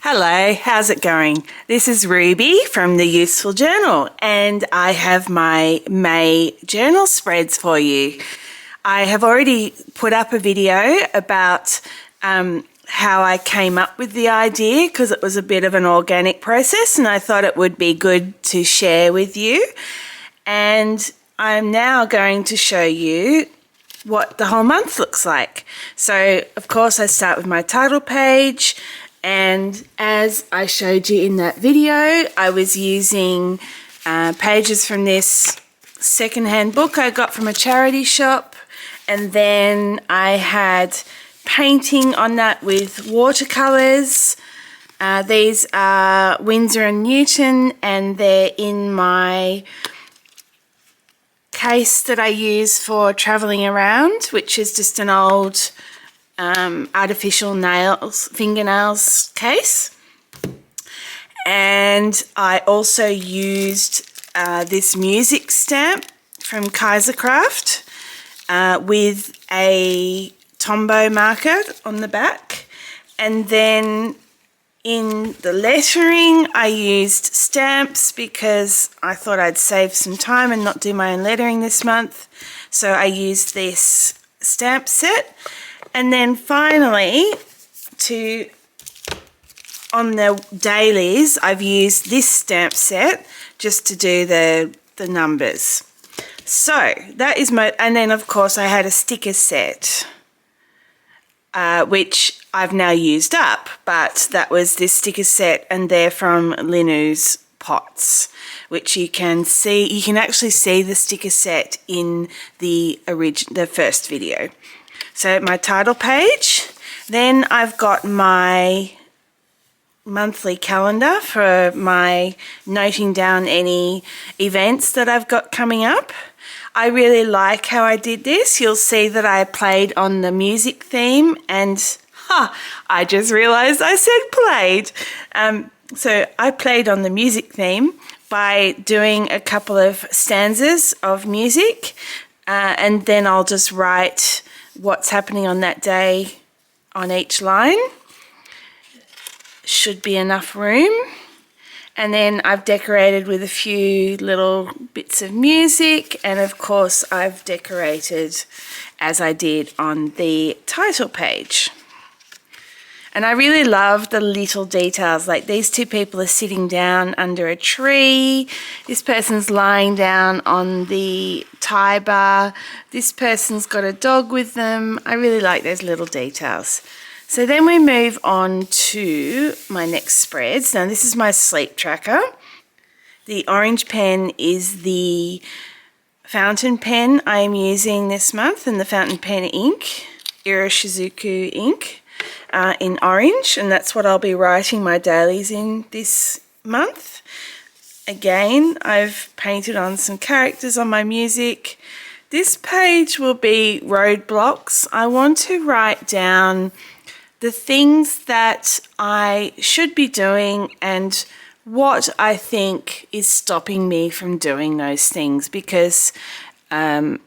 Hello, how's it going? This is Ruby from the Useful Journal, and I have my May journal spreads for you. I have already put up a video about how I came up with the idea because it was a bit of an organic process and I thought it would be good to share with you. And I'm now going to show you what the whole month looks like. So, of course, I start with my title page. And as I showed you in that video, I was using pages from this secondhand book I got from a charity shop. And then I had painting on that with watercolours. These are Winsor & Newton, and they're in my case that I use for travelling around, which is just an old artificial fingernails case. And I also used this music stamp from Kaisercraft with a Tombow marker on the back. And then in the lettering, I used stamps because I thought I'd save some time and not do my own lettering this month. So I used this stamp set. And then finally, on the dailies, I've used this stamp set just to do the numbers. So that is and then of course I had a sticker set, which I've now used up, but that was this sticker set, and they're from Linoo's Pots, which you can see. You can actually see the sticker set in the first video. So my title page, then I've got my monthly calendar for my noting down any events that I've got coming up. I really like how I did this. You'll see that I played on the music theme, and I just realized I said played. So I played on the music theme by doing a couple of stanzas of music, and then I'll just write what's happening on that day on each line. Should be enough room. And then I've decorated with a few little bits of music, and of course I've decorated as I did on the title page. And I really love the little details, like these two people are sitting down under a tree, this person's lying down on the tie bar, this person's got a dog with them. I really like those little details. So then we move on to my next spreads. Now this is my sleep tracker. The orange pen is the fountain pen I am using this month, and the fountain pen ink, Iroshizuku ink. In orange, and that's what I'll be writing my dailies in this month. Again, I've painted on some characters on my music. This page will be roadblocks. I want to write down the things that I should be doing and what I think is stopping me from doing those things, because I'm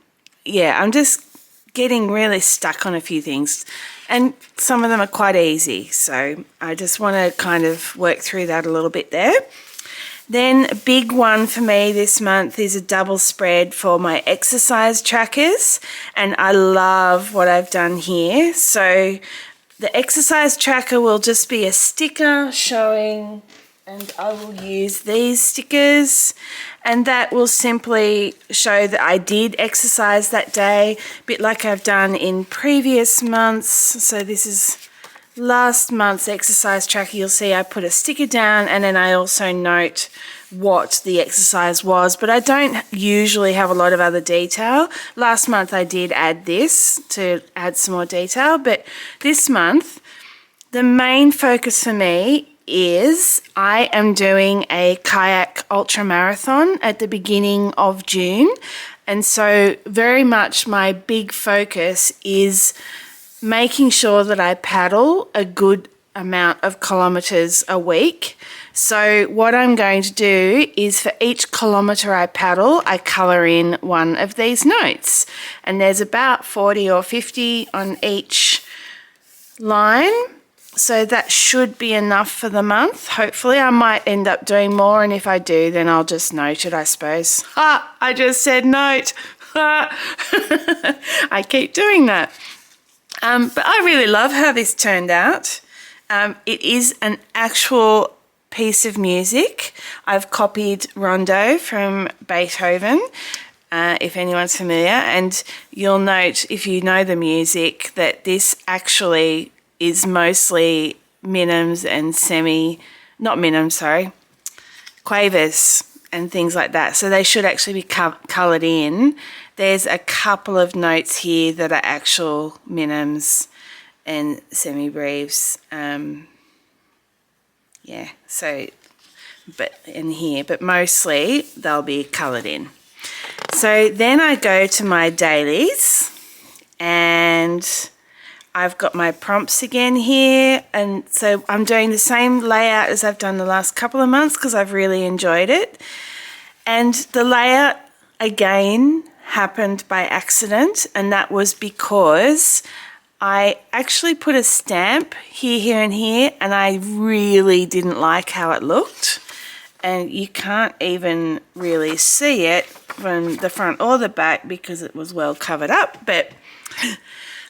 just getting really stuck on a few things, and some of them are quite easy, so I just want to kind of work through that a little bit there. Then a big one for me this month is a double spread for my exercise trackers, and I love what I've done here. So the exercise tracker will just be a sticker showing, and I will use these stickers, and that will simply show that I did exercise that day, a bit like I've done in previous months. So this is last month's exercise tracker. You'll see I put a sticker down, and then I also note what the exercise was, but I don't usually have a lot of other detail. Last month I did add this to add some more detail, but this month the main focus for me is I am doing a kayak ultra marathon at the beginning of June, and so very much my big focus is making sure that I paddle a good amount of kilometres a week. So what I'm going to do is for each kilometre I paddle, I colour in one of these notes, and there's about 40 or 50 on each line. So that should be enough for the month. Hopefully I might end up doing more, and if I do, then I'll just note it, I suppose. I just said note. I keep doing that. But I really love how this turned out. It is an actual piece of music. I've copied Rondo from Beethoven, if anyone's familiar, and you'll note, if you know the music, that this actually is mostly minims and quavers and things like that. So they should actually be coloured in. There's a couple of notes here that are actual minims and semi-breves. But mostly they'll be coloured in. So then I go to my dailies, and I've got my prompts again here, and so I'm doing the same layout as I've done the last couple of months because I've really enjoyed it. And the layout again happened by accident, and that was because I actually put a stamp here, and here, and I really didn't like how it looked. And you can't even really see it from the front or the back because it was well covered up, but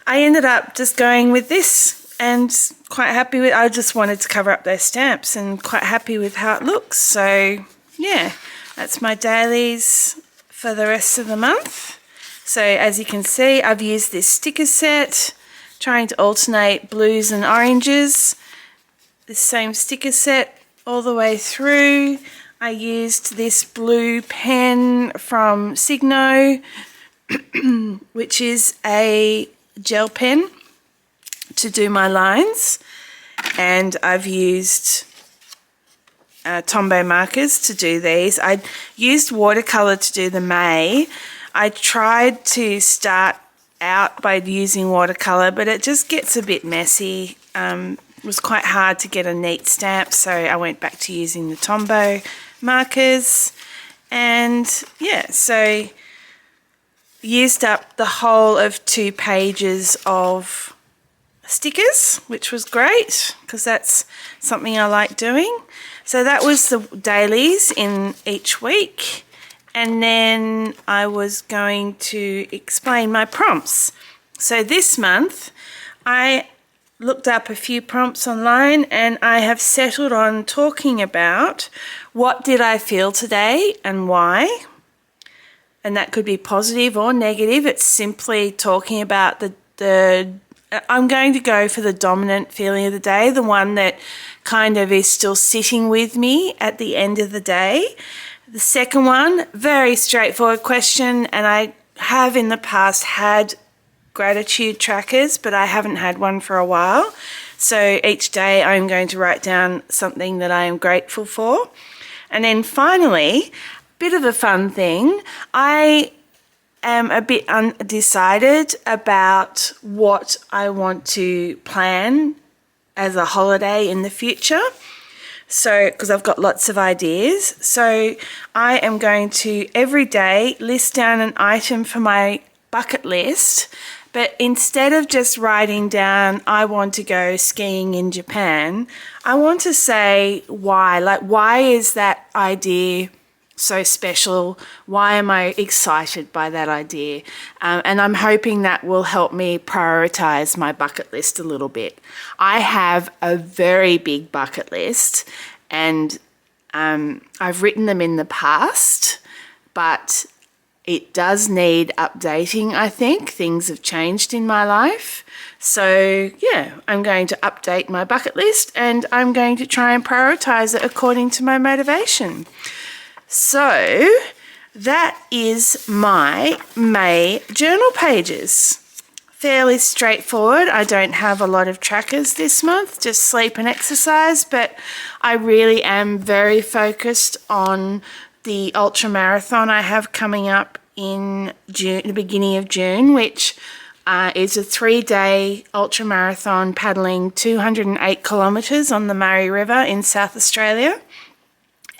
I ended up just going with this and quite happy with. I just wanted to cover up those stamps and quite happy with how it looks. So yeah, that's my dailies for the rest of the month. So as you can see, I've used this sticker set, trying to alternate blues and oranges. The same sticker set all the way through. I used this blue pen from Signo, which is a gel pen, to do my lines, and I've used Tombow markers to do these. I used watercolour to do the May. I tried to start out by using watercolour, but it just gets a bit messy. It was quite hard to get a neat stamp, so I went back to using the Tombow markers, and yeah, so used up the whole of 2 pages of stickers, which was great because that's something I like doing. So that was the dailies in each week, and then I was going to explain my prompts. So this month I looked up a few prompts online, and I have settled on talking about what did I feel today and why. And that could be positive or negative. It's simply talking about I'm going to go for the dominant feeling of the day, the one that kind of is still sitting with me at the end of the day. The second one, very straightforward question, and I have in the past had gratitude trackers, but I haven't had one for a while. So each day I'm going to write down something that I am grateful for. And then finally, bit of a fun thing, I am a bit undecided about what I want to plan as a holiday in the future. So, because I've got lots of ideas. So I am going to every day list down an item for my bucket list, but instead of just writing down, I want to go skiing in Japan, I want to say why. Like, why is that idea so special? Why am I excited by that idea? And I'm hoping that will help me prioritize my bucket list a little bit. I have a very big bucket list, and I've written them in the past, but it does need updating, I think. Things have changed in my life. So yeah, I'm going to update my bucket list, and I'm going to try and prioritize it according to my motivation. So that is my May journal pages. Fairly straightforward. I don't have a lot of trackers this month, just sleep and exercise, but I really am very focused on the ultra marathon I have coming up in June, the beginning of June, which is a 3-day ultra marathon paddling 208 kilometres on the Murray River in South Australia.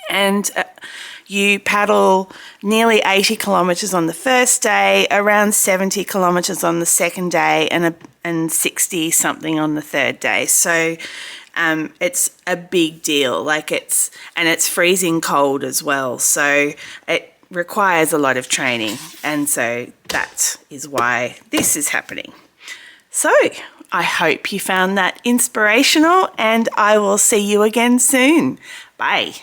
And you paddle nearly 80 kilometres on the first day, around 70 kilometres on the second day, and and 60 something on the third day. So it's a big deal. And it's freezing cold as well. So it requires a lot of training. And so that is why this is happening. So I hope you found that inspirational, and I will see you again soon. Bye.